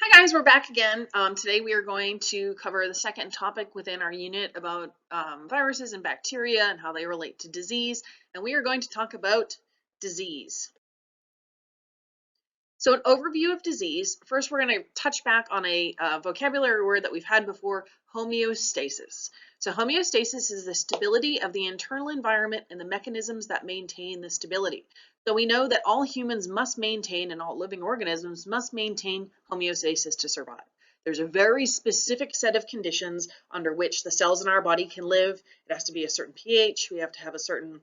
Hi guys, we're back again. Today we are going to cover the second topic within our unit about viruses and bacteria and how they relate to disease, and we are going to talk about disease. So an overview of disease, first we're going to touch back on a vocabulary word that we've had before, homeostasis. So homeostasis is the stability of the internal environment and the mechanisms that maintain the stability. So we know that all humans must maintain and all living organisms must maintain homeostasis to survive. There's a very specific set of conditions under which the cells in our body can live. It has to be a certain pH. We have to have a certain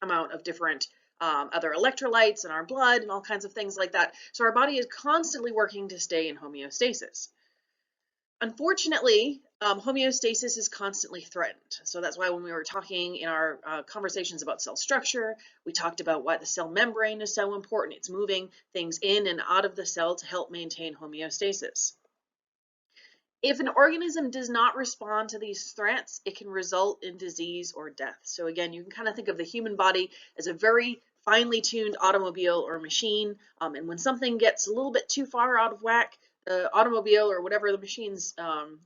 amount of different other electrolytes in our blood and all kinds of things like that. So our body is constantly working to stay in homeostasis. Unfortunately, homeostasis is constantly threatened. So that's why when we were talking in our conversations about cell structure, we talked about why the cell membrane is so important. It's moving things in and out of the cell to help maintain homeostasis. If an organism does not respond to these threats, it can result in disease or death. So again, you can kind of think of the human body as a very finely tuned automobile or machine. And when something gets a little bit too far out of whack, the automobile or whatever the machine's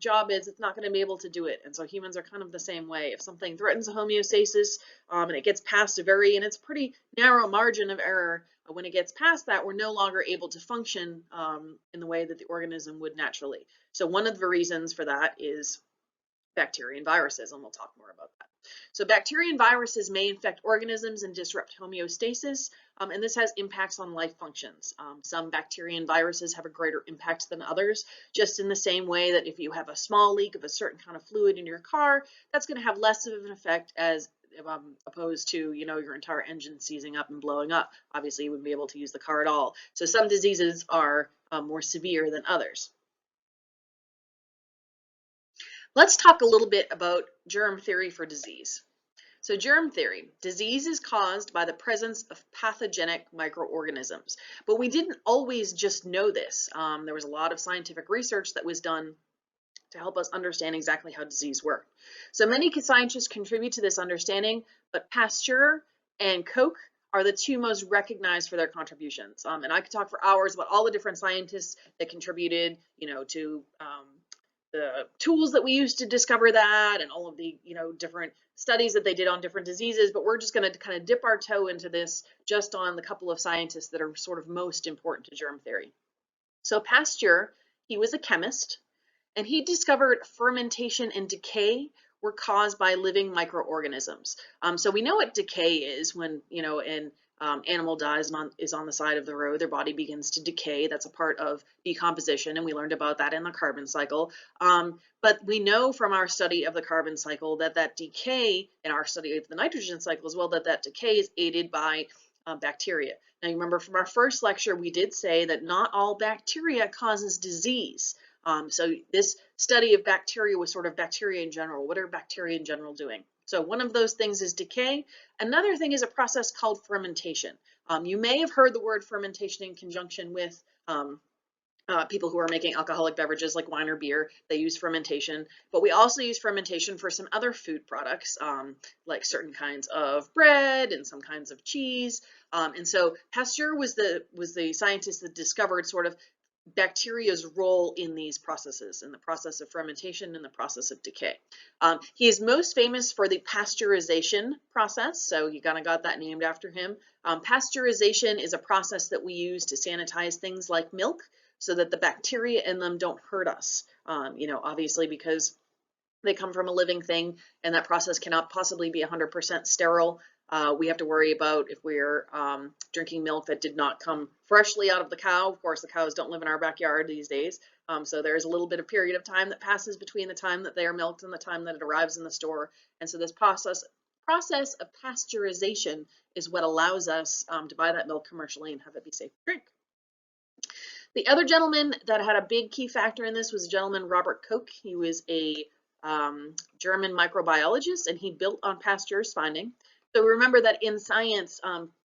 job is, it's not going to be able to do it. And so humans are kind of the same way. If something threatens a homeostasis and it gets past and it's pretty narrow margin of error, when it gets past that, we're no longer able to function in the way that the organism would naturally. So one of the reasons for that is bacteria and viruses, and we'll talk more about that. So bacteria and viruses may infect organisms and disrupt homeostasis, and this has impacts on life functions. Some bacteria and viruses have a greater impact than others, just in the same way that if you have a small leak of a certain kind of fluid in your car, that's going to have less of an effect as opposed to, your entire engine seizing up and blowing up. Obviously, you wouldn't be able to use the car at all. So some diseases are more severe than others. Let's talk a little bit about germ theory for disease. So germ theory, disease is caused by the presence of pathogenic microorganisms. But we didn't always just know this. There was a lot of scientific research that was done to help us understand exactly how disease worked. So many scientists contribute to this understanding, but Pasteur and Koch are the two most recognized for their contributions. And I could talk for hours about all the different scientists that contributed, to the tools that we use to discover that and all of the different studies that they did on different diseases, but we're just going to kind of dip our toe into this just on the couple of scientists that are sort of most important to germ theory. So Pasteur, he was a chemist, and he discovered fermentation and decay were caused by living microorganisms. So we know what decay is when, an animal dies and is on the side of the road, their body begins to decay. That's a part of decomposition, and we learned about that in the carbon cycle. But we know from our study of the carbon cycle that decay, in our study of the nitrogen cycle as well, that decay is aided by bacteria. Now, you remember from our first lecture, we did say that not all bacteria causes disease. So this study of bacteria was sort of bacteria in general. What are bacteria in general doing? So one of those things is decay. Another thing is a process called fermentation. You may have heard the word fermentation in conjunction with people who are making alcoholic beverages like wine or beer. They use fermentation, but we also use fermentation for some other food products, like certain kinds of bread and some kinds of cheese. And so Pasteur was the scientist that discovered sort of bacteria's role in these processes, in the process of fermentation and the process of decay. He is most famous for the pasteurization process, so he kind of got that named after him. Pasteurization is a process that we use to sanitize things like milk so that the bacteria in them don't hurt us, obviously because they come from a living thing and that process cannot possibly be 100% sterile. We have to worry about if we're drinking milk that did not come freshly out of the cow. Of course, the cows don't live in our backyard these days. So there's a little bit of period of time that passes between the time that they are milked and the time that it arrives in the store. And so this process of pasteurization is what allows us to buy that milk commercially and have it be safe to drink. The other gentleman that had a big key factor in this was a gentleman, Robert Koch. He was a German microbiologist, and he built on Pasteur's finding. So remember that in science,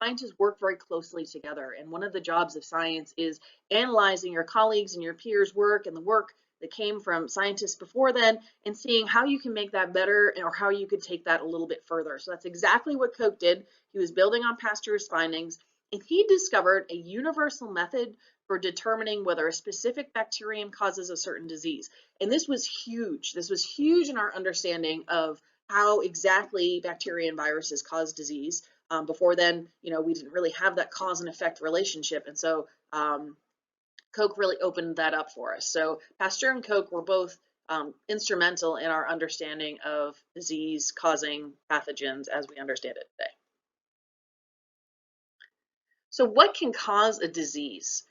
scientists work very closely together, and one of the jobs of science is analyzing your colleagues and your peers' work and the work that came from scientists before then and seeing how you can make that better or how you could take that a little bit further. So that's exactly what Koch did. He was building on Pasteur's findings, And he discovered a universal method for determining whether a specific bacterium causes a certain disease. And this was huge. This was huge in our understanding of how exactly bacteria and viruses cause disease. Before then, we didn't really have that cause and effect relationship. And so Koch really opened that up for us. So Pasteur and Koch were both instrumental in our understanding of disease causing pathogens as we understand it today. So what can cause a disease?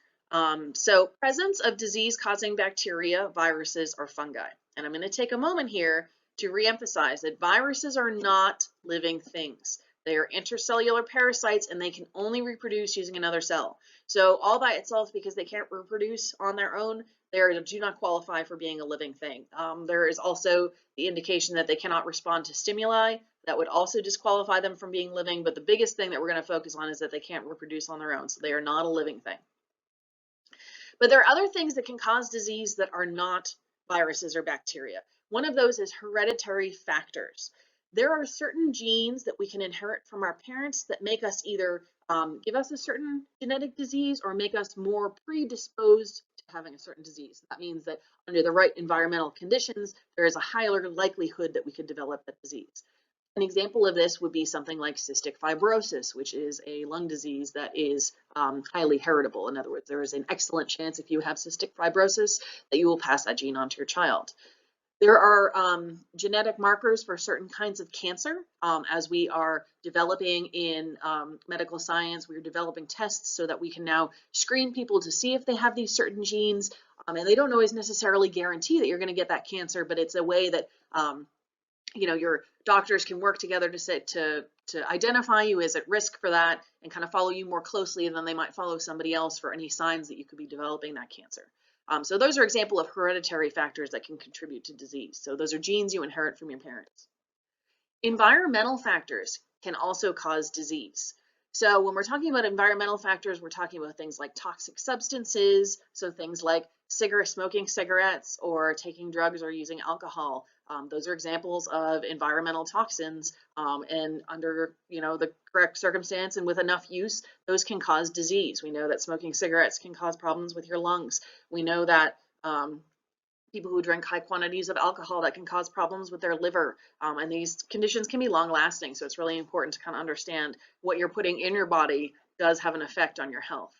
So presence of disease-causing bacteria, viruses, or fungi. And I'm going to take a moment here to reemphasize that viruses are not living things. They are intercellular parasites and they can only reproduce using another cell. So all by itself, because they can't reproduce on their own, they do not qualify for being a living thing. There is also the indication that they cannot respond to stimuli. That would also disqualify them from being living, but the biggest thing that we're going to focus on is that they can't reproduce on their own, so they are not a living thing. But there are other things that can cause disease that are not viruses or bacteria. One of those is hereditary factors. There are certain genes that we can inherit from our parents that make us either give us a certain genetic disease or make us more predisposed to having a certain disease. That means that under the right environmental conditions, there is a higher likelihood that we could develop that disease. An example of this would be something like cystic fibrosis, which is a lung disease that is highly heritable. In other words, there is an excellent chance if you have cystic fibrosis that you will pass that gene on to your child. There are genetic markers for certain kinds of cancer. As we are developing in medical science, we are developing tests so that we can now screen people to see if they have these certain genes. And they don't always necessarily guarantee that you're going to get that cancer, but it's a way that your doctors can work together to identify you as at risk for that and kind of follow you more closely than they might follow somebody else for any signs that you could be developing that cancer. So those are examples of hereditary factors that can contribute to disease. So those are genes you inherit from your parents. Environmental factors can also cause disease. So when we're talking about environmental factors, we're talking about things like toxic substances, so things like smoking cigarettes or taking drugs or using alcohol. Those are examples of environmental toxins, and under the correct circumstance and with enough use, those can cause disease. We know that smoking cigarettes can cause problems with your lungs. We know that people who drink high quantities of alcohol, that can cause problems with their liver, and these conditions can be long lasting, so it's really important to kind of understand what you're putting in your body does have an effect on your health.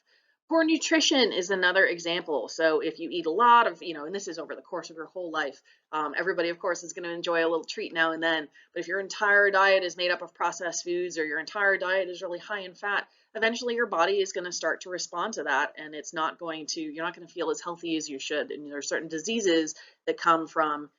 Poor nutrition is another example. So if you eat a lot of, and this is over the course of your whole life, everybody of course is going to enjoy a little treat now and then, but if your entire diet is made up of processed foods or your entire diet is really high in fat, eventually your body is going to start to respond to that, and you're not going to feel as healthy as you should. And there are certain diseases that come from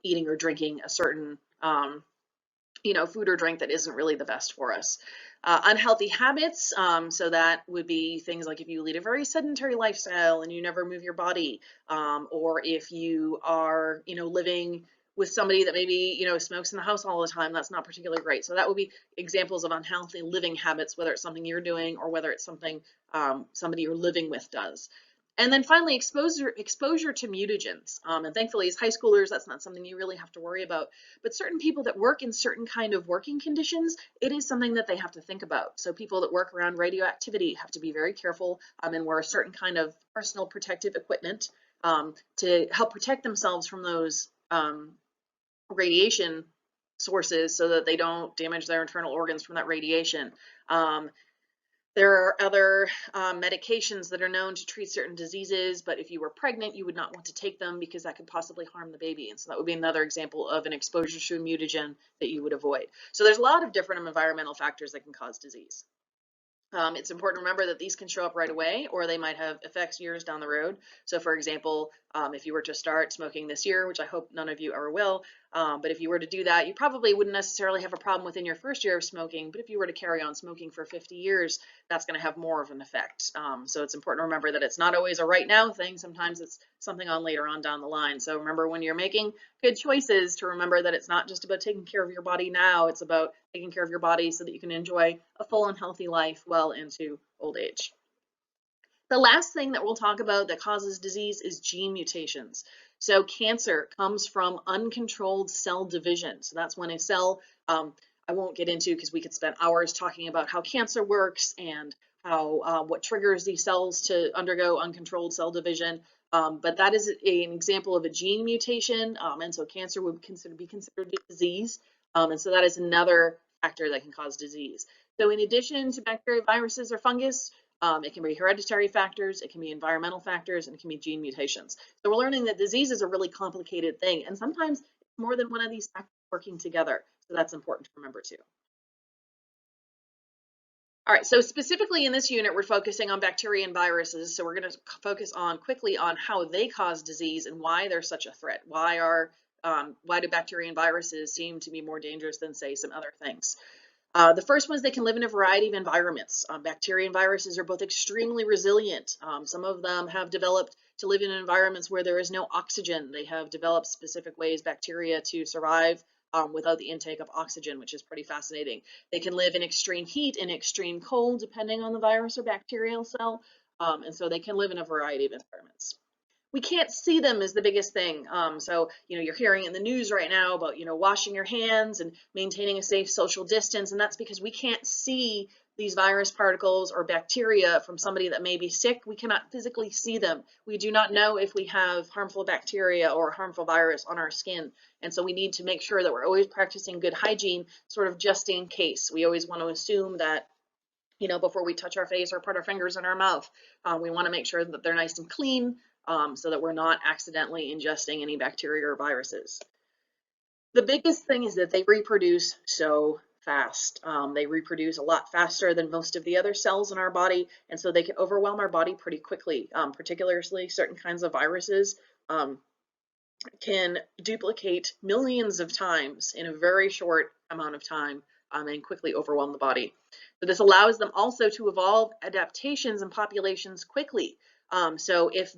eating or drinking a certain food or drink that isn't really the best for us. Unhealthy habits, so that would be things like if you lead a very sedentary lifestyle and you never move your body, or if you are, living with somebody that maybe, smokes in the house all the time, that's not particularly great. So that would be examples of unhealthy living habits, whether it's something you're doing or whether it's something somebody you're living with does. And then finally, exposure to mutagens. And thankfully, as high schoolers, that's not something you really have to worry about. But certain people that work in certain kind of working conditions, it is something that they have to think about. So people that work around radioactivity have to be very careful and wear a certain kind of personal protective equipment to help protect themselves from those radiation sources so that they don't damage their internal organs from that radiation. There are other medications that are known to treat certain diseases, but if you were pregnant, you would not want to take them because that could possibly harm the baby. And so that would be another example of an exposure to a mutagen that you would avoid. So there's a lot of different environmental factors that can cause disease. It's important to remember that these can show up right away, or they might have effects years down the road. So for example, if you were to start smoking this year, which I hope none of you ever will, but if you were to do that, you probably wouldn't necessarily have a problem within your first year of smoking, but if you were to carry on smoking for 50 years, that's going to have more of an effect. So it's important to remember that it's not always a right now thing. Sometimes it's something on later on down the line. So remember when you're making good choices to remember that it's not just about taking care of your body now, it's about taking care of your body so that you can enjoy a full and healthy life well into old age. The last thing that we'll talk about that causes disease is gene mutations. So cancer comes from uncontrolled cell division. So that's when a cell, I won't get into because we could spend hours talking about how cancer works and what triggers these cells to undergo uncontrolled cell division. But that is an example of a gene mutation, and so cancer would be considered a disease. And so that is another factor that can cause disease. So in addition to bacteria, viruses, or fungus, it can be hereditary factors, it can be environmental factors, and it can be gene mutations. So we're learning that disease is a really complicated thing, and sometimes it's more than one of these factors working together. So that's important to remember too. All right, so specifically in this unit, we're focusing on bacteria and viruses. So we're going to focus quickly on how they cause disease and why they're such a threat. Why do bacteria and viruses seem to be more dangerous than, say, some other things? The first ones, they can live in a variety of environments. Bacteria and viruses are both extremely resilient. Some of them have developed to live in environments where there is no oxygen. They have developed specific ways, bacteria, to survive without the intake of oxygen, which is pretty fascinating. They can live in extreme heat and extreme cold, depending on the virus or bacterial cell. And so they can live in a variety of environments. We can't see them is the biggest thing. So, you're hearing in the news right now about, washing your hands and maintaining a safe social distance. And that's because we can't see these virus particles or bacteria from somebody that may be sick. We cannot physically see them. We do not know if we have harmful bacteria or harmful virus on our skin. And so we need to make sure that we're always practicing good hygiene, sort of just in case. We always want to assume that before we touch our face or put our fingers in our mouth, we want to make sure that they're nice and clean, so that we're not accidentally ingesting any bacteria or viruses. The biggest thing is that they reproduce so fast. They reproduce a lot faster than most of the other cells in our body, and so they can overwhelm our body pretty quickly. Particularly certain kinds of viruses can duplicate millions of times in a very short amount of time, and quickly overwhelm the body. So this allows them also to evolve adaptations and populations quickly. So if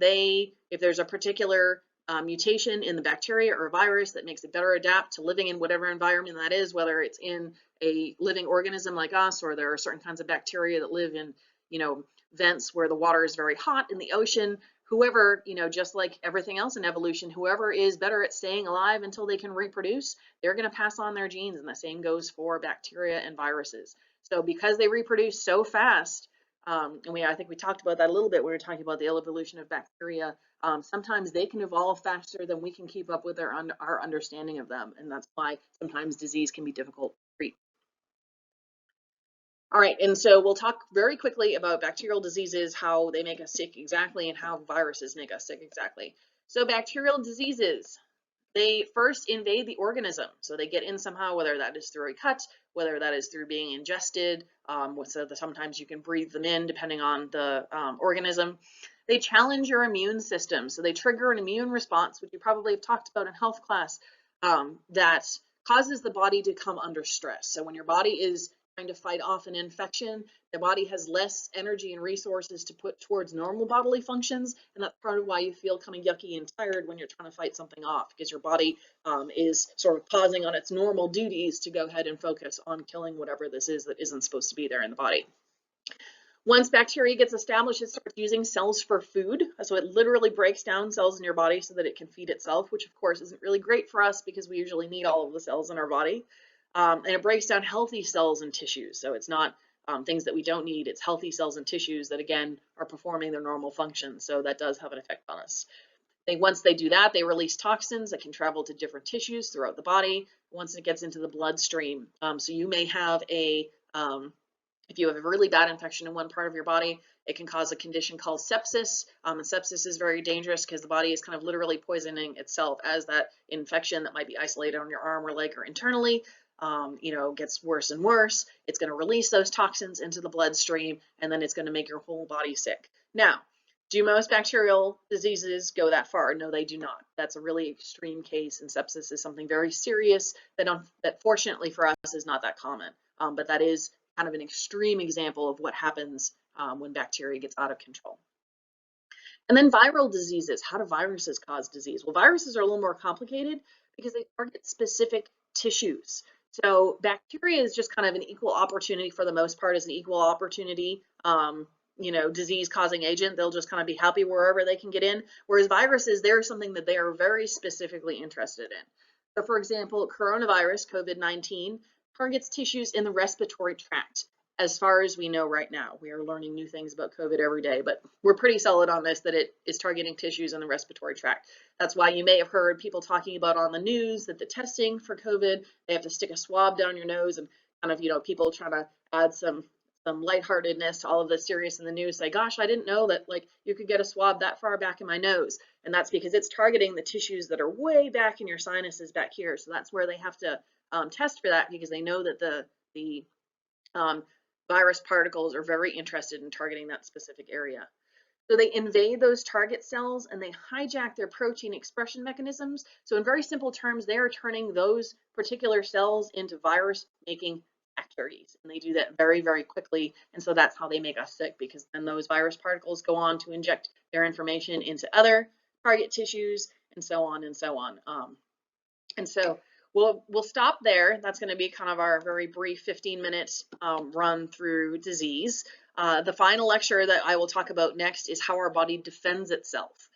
there's a particular mutation in the bacteria or virus that makes it better adapt to living in whatever environment that is, whether it's in a living organism like us, or there are certain kinds of bacteria that live in, vents where the water is very hot in the ocean, whoever, just like everything else in evolution, whoever is better at staying alive until they can reproduce, they're going to pass on their genes, and the same goes for bacteria and viruses. So because they reproduce so fast, and I think we talked about that a little bit. We were talking about the evolution of bacteria. Sometimes they can evolve faster than we can keep up with our understanding of them, and that's why sometimes disease can be difficult to treat. All right, and so we'll talk very quickly about bacterial diseases, how they make us sick exactly, and how viruses make us sick exactly. So bacterial diseases, they first invade the organism. So they get in somehow, whether that is through a cut, whether that is through being ingested, so that sometimes you can breathe them in depending on the organism. They challenge your immune system. So they trigger an immune response, which you probably have talked about in health class, that causes the body to come under stress. So when your body is trying to fight off an infection, the body has less energy and resources to put towards normal bodily functions, and that's part of why you feel kind of yucky and tired when you're trying to fight something off, because your body is sort of pausing on its normal duties to go ahead and focus on killing whatever this is that isn't supposed to be there in the body. Once bacteria gets established, it starts using cells for food. So it literally breaks down cells in your body so that it can feed itself, which of course isn't really great for us because we usually need all of the cells in our body. And it breaks down healthy cells and tissues. So it's not things that we don't need, it's healthy cells and tissues that, again, are performing their normal functions. So that does have an effect on us. Once they do that, they release toxins that can travel to different tissues throughout the body once it gets into the bloodstream. So you may have if you have a really bad infection in one part of your body, it can cause a condition called sepsis. And sepsis is very dangerous because the body is kind of literally poisoning itself as that infection that might be isolated on your arm or leg or internally, gets worse and worse. It's going to release those toxins into the bloodstream, and then it's going to make your whole body sick. Now, do most bacterial diseases go that far? No, they do not. That's a really extreme case, and sepsis is something very serious that fortunately for us is not that common. But that is kind of an extreme example of what happens when bacteria gets out of control. And then viral diseases. How do viruses cause disease? Well, viruses are a little more complicated because they target specific tissues. So bacteria is just kind of an equal opportunity, for the most part, is an equal opportunity disease causing agent. They'll just kind of be happy wherever they can get in. Whereas viruses, they're something that they are very specifically interested in. So for example, coronavirus, COVID-19, targets tissues in the respiratory tract. as far as we know right now. We are learning new things about COVID every day, but we're pretty solid on this that it is targeting tissues in the respiratory tract. That's why you may have heard people talking about on the news that the testing for COVID, they have to stick a swab down your nose, and kind of, people trying to add some lightheartedness to all of the serious in the news, say, gosh, I didn't know that like you could get a swab that far back in my nose. And that's because it's targeting the tissues that are way back in your sinuses back here. So that's where they have to test for that, because they know that the virus particles are very interested in targeting that specific area. So they invade those target cells and they hijack their protein expression mechanisms. So in very simple terms, they are turning those particular cells into virus-making factories. And they do that very, very quickly. And so that's how they make us sick, because then those virus particles go on to inject their information into other target tissues and so on and so on. And so we'll stop there. That's going to be kind of our very brief 15-minute run through disease. The final lecture that I will talk about next is how our body defends itself.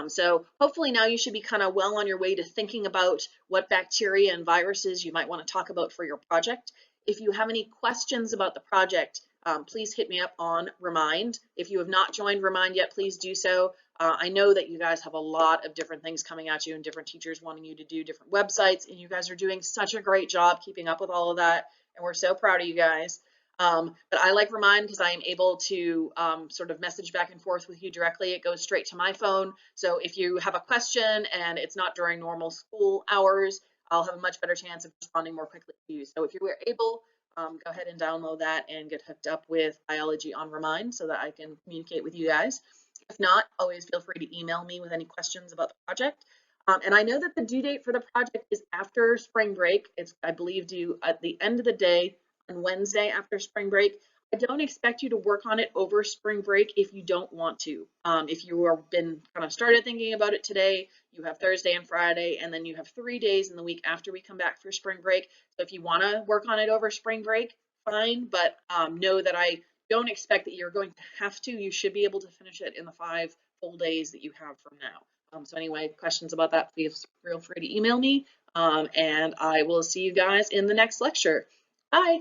So hopefully now you should be kind of well on your way to thinking about what bacteria and viruses you might want to talk about for your project. If you have any questions about the project, please hit me up on Remind. If you have not joined Remind yet, please do so. I know that you guys have a lot of different things coming at you and different teachers wanting you to do different websites, and you guys are doing such a great job keeping up with all of that, and we're so proud of you guys. But I like Remind because I am able to sort of message back and forth with you directly. It goes straight to my phone. So if you have a question and it's not during normal school hours, I'll have a much better chance of responding more quickly to you. So if you were able, go ahead and download that and get hooked up with Biology on Remind so that I can communicate with you guys. If not, always feel free to email me with any questions about the project. And I know that the due date for the project is after spring break. It's, I believe, due at the end of the day on Wednesday after spring break. I don't expect you to work on it over spring break if you don't want to. If you have been kind of started thinking about it today, you have Thursday and Friday, and then you have 3 days in the week after we come back for spring break. So if you want to work on it over spring break, fine, but know that I don't expect that you're going to have to. You should be able to finish it in the 5 full days that you have from now. So anyway, questions about that, please feel free to email me, and I will see you guys in the next lecture. Bye.